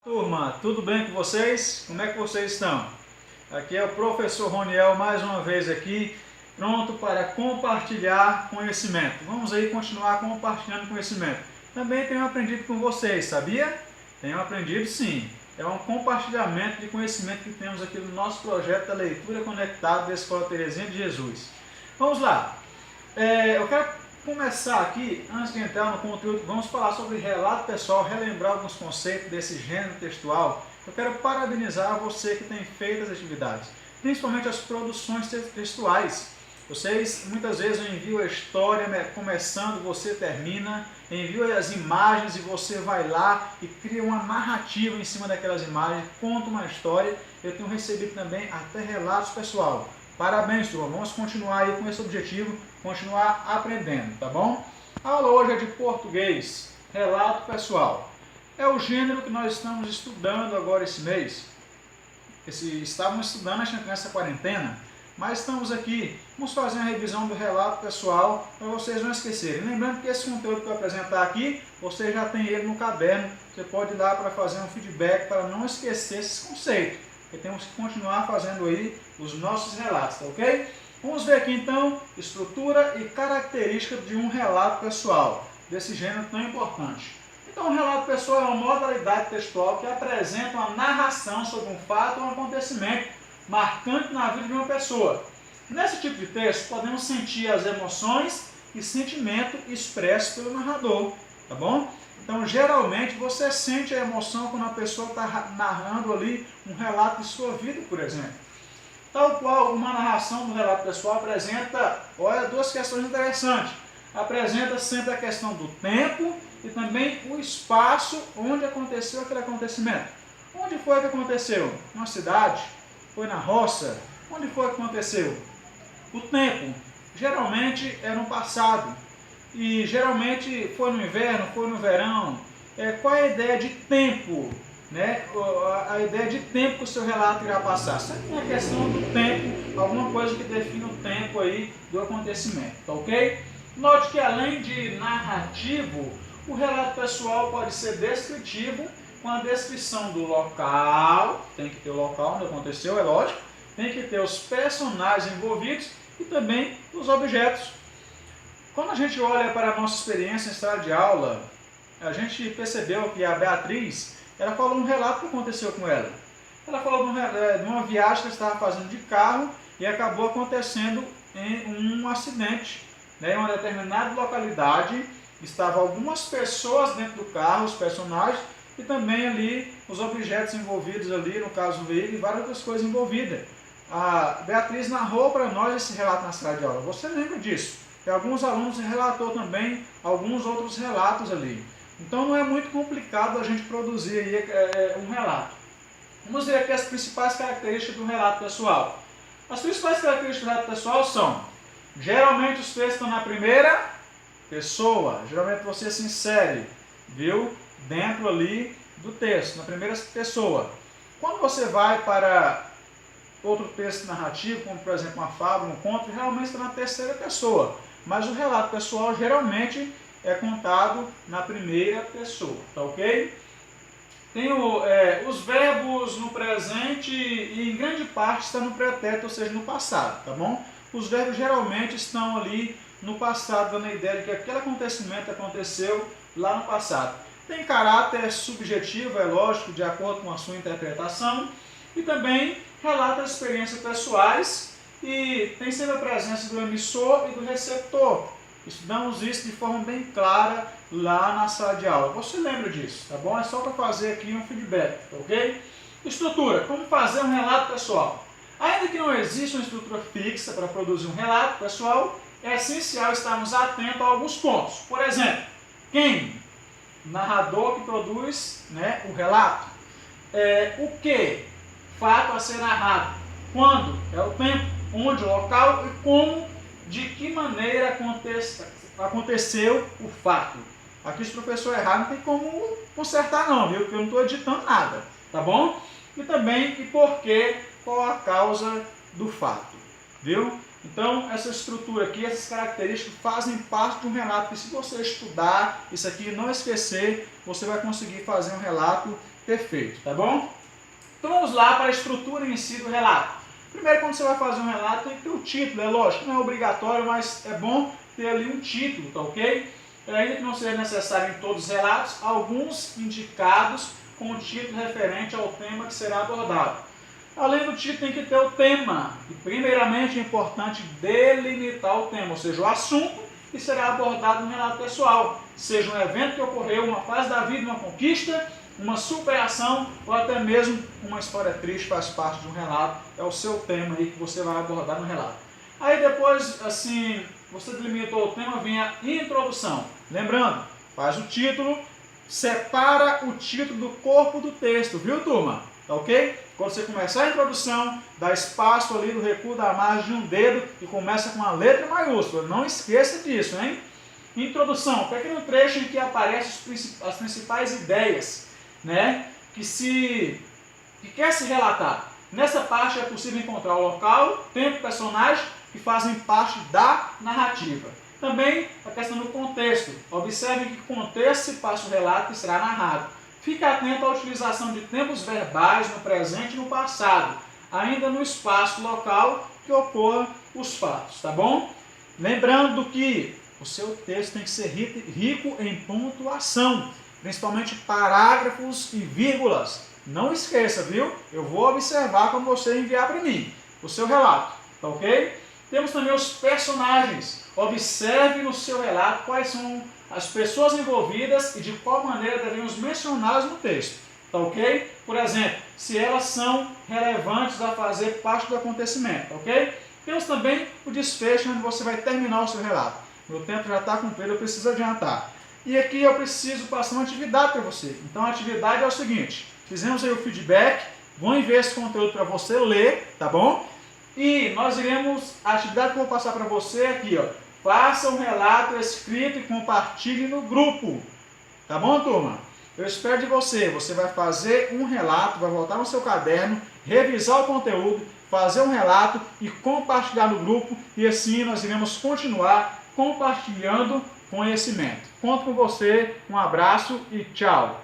Turma, tudo bem com vocês? Como é que vocês estão? Aqui é o professor Roniel mais uma vez aqui, pronto para compartilhar conhecimento. Vamos aí continuar compartilhando conhecimento. Também tenho aprendido com vocês, sabia? Tenho aprendido sim. É um compartilhamento de conhecimento que temos aqui no nosso projeto da leitura conectada da Escola Terezinha de Jesus. Vamos lá. Eu quero começar aqui, antes de entrar no conteúdo, vamos falar sobre relato pessoal, relembrar alguns conceitos desse gênero textual. Eu quero parabenizar você que tem feito as atividades, principalmente as produções textuais. Vocês, muitas vezes eu envio a história, começando, você termina, envio as imagens e você vai lá e cria uma narrativa em cima daquelas imagens, conta uma história. Eu tenho recebido também até relatos pessoal. Parabéns, turma. Vamos continuar aí com esse objetivo, continuar aprendendo, tá bom? A aula hoje é de português, relato pessoal. É o gênero que nós estamos estudando agora esse mês. Estávamos estudando nessa quarentena, mas estamos aqui, vamos fazer uma revisão do relato pessoal para vocês não esquecerem. Lembrando que esse conteúdo que eu vou apresentar aqui, você já tem ele no caderno, você pode ir lá para fazer um feedback para não esquecer esses conceitos. E temos que continuar fazendo aí os nossos relatos, tá ok? Vamos ver aqui então, estrutura e característica de um relato pessoal, desse gênero tão importante. Então, o relato pessoal é uma modalidade textual que apresenta uma narração sobre um fato ou um acontecimento marcante na vida de uma pessoa. Nesse tipo de texto, podemos sentir as emoções e sentimento expressos pelo narrador, tá bom? Então, geralmente, você sente a emoção quando a pessoa está narrando ali um relato de sua vida, por exemplo. Tal qual uma narração do relato pessoal apresenta, olha, duas questões interessantes. Apresenta sempre a questão do tempo e também o espaço onde aconteceu aquele acontecimento. Onde foi que aconteceu? Numa cidade? Foi na roça? Onde foi que aconteceu? O tempo, geralmente, é no passado. E geralmente foi no inverno, foi no verão. Qual é a ideia de tempo? Né? A ideia de tempo que o seu relato irá passar. Sempre tem a questão do tempo, alguma coisa que define o tempo aí do acontecimento, tá ok? Note que além de narrativo, o relato pessoal pode ser descritivo, com a descrição do local, tem que ter o local onde aconteceu, é lógico, tem que ter os personagens envolvidos e também os objetos. Quando a gente olha para a nossa experiência em sala de aula, a gente percebeu que a Beatriz, ela falou um relato que aconteceu com ela. Ela falou de uma viagem que ela estava fazendo de carro e acabou acontecendo um acidente. Em uma determinada localidade, estavam algumas pessoas dentro do carro, os personagens, e também ali os objetos envolvidos ali, no caso do veículo, e várias outras coisas envolvidas. A Beatriz narrou para nós esse relato na sala de aula. Você lembra disso? E alguns alunos relatou também alguns outros relatos ali. Então não é muito complicado a gente produzir aí, um relato. Vamos ver aqui as principais características do relato pessoal. As principais características do relato pessoal são, geralmente os textos estão na primeira pessoa, geralmente você se insere, viu? Dentro ali do texto, na primeira pessoa. Quando você vai para outro texto narrativo, como por exemplo uma fábula, um conto, realmente está na terceira pessoa. Mas o relato pessoal geralmente é contado na primeira pessoa, tá ok? Tem os verbos no presente e em grande parte está no pretérito, ou seja, no passado, tá bom? Os verbos geralmente estão ali no passado, dando a ideia de que aquele acontecimento aconteceu lá no passado. Tem caráter subjetivo, é lógico, de acordo com a sua interpretação, e também relata experiências pessoais e tem sempre a presença do emissor e do receptor. Estudamos isso de forma bem clara lá na sala de aula. Você lembra disso, tá bom? É só para fazer aqui um feedback, ok? Estrutura, como fazer um relato pessoal. Ainda que não exista uma estrutura fixa para produzir um relato pessoal, é essencial estarmos atentos a alguns pontos. Por exemplo, quem? Narrador que produz, né, o relato. O que? Fato a ser narrado. Quando? É o tempo. Onde? O local. E como? De que maneira aconteceu o fato. Aqui se o professor errar não tem como consertar não, viu? Porque eu não estou editando nada, tá bom? E também e por quê, qual a causa do fato, viu? Então, essa estrutura aqui, essas características fazem parte de um relato que se você estudar isso aqui e não esquecer, você vai conseguir fazer um relato Perfeito, tá bom? Então vamos lá para a estrutura em si do relato. Primeiro, quando você vai fazer um relato, tem que ter o título, é lógico, não é obrigatório, mas é bom ter ali um título, tá ok? Ainda que não seja necessário em todos os relatos, alguns indicados com o título referente ao tema que será abordado. Além do título, tem que ter o tema. E primeiramente é importante delimitar o tema, ou seja, o assunto que será abordado no relato pessoal. Seja um evento que ocorreu, uma fase da vida, uma conquista, uma superação ou até mesmo uma história triste faz parte de um relato. É o seu tema aí que você vai abordar no relato. Aí depois, assim, você delimitou o tema, vem a introdução. Lembrando, faz o título, separa o título do corpo do texto, viu, turma? Tá ok? Quando você começar a introdução, dá espaço ali do recuo da margem de um dedo e começa com a letra maiúscula. Não esqueça disso, hein? Introdução, pequeno trecho em que aparecem as principais ideias, né? Que quer se relatar. Nessa parte é possível encontrar o local, tempo, personagem que fazem parte da narrativa. Também a questão do contexto. Observe em que contexto se passa o relato que será narrado. Fique atento à utilização de tempos verbais no presente e no passado, ainda no espaço local que ocorram os fatos, tá bom? Lembrando que o seu texto tem que ser rico em pontuação, principalmente parágrafos e vírgulas. Não esqueça, viu? Eu vou observar quando você enviar para mim o seu relato, tá ok? Temos também os personagens. Observe no seu relato quais são as pessoas envolvidas e de qual maneira devemos mencioná-las no texto, tá ok? Por exemplo, se elas são relevantes a fazer parte do acontecimento, tá ok? Temos também o desfecho, onde você vai terminar o seu relato. Meu tempo já está cumprido, eu preciso adiantar. E aqui eu preciso passar uma atividade para você. Então a atividade é o seguinte, fizemos aí o feedback, vou enviar esse conteúdo para você ler, tá bom? E nós iremos, a atividade que eu vou passar para você é aqui, ó. Faça um relato escrito e compartilhe no grupo. Tá bom, turma? Eu espero de você. Você vai fazer um relato, vai voltar no seu caderno, revisar o conteúdo, fazer um relato e compartilhar no grupo. E assim nós iremos continuar compartilhando conhecimento. Conto com você. Um abraço e tchau.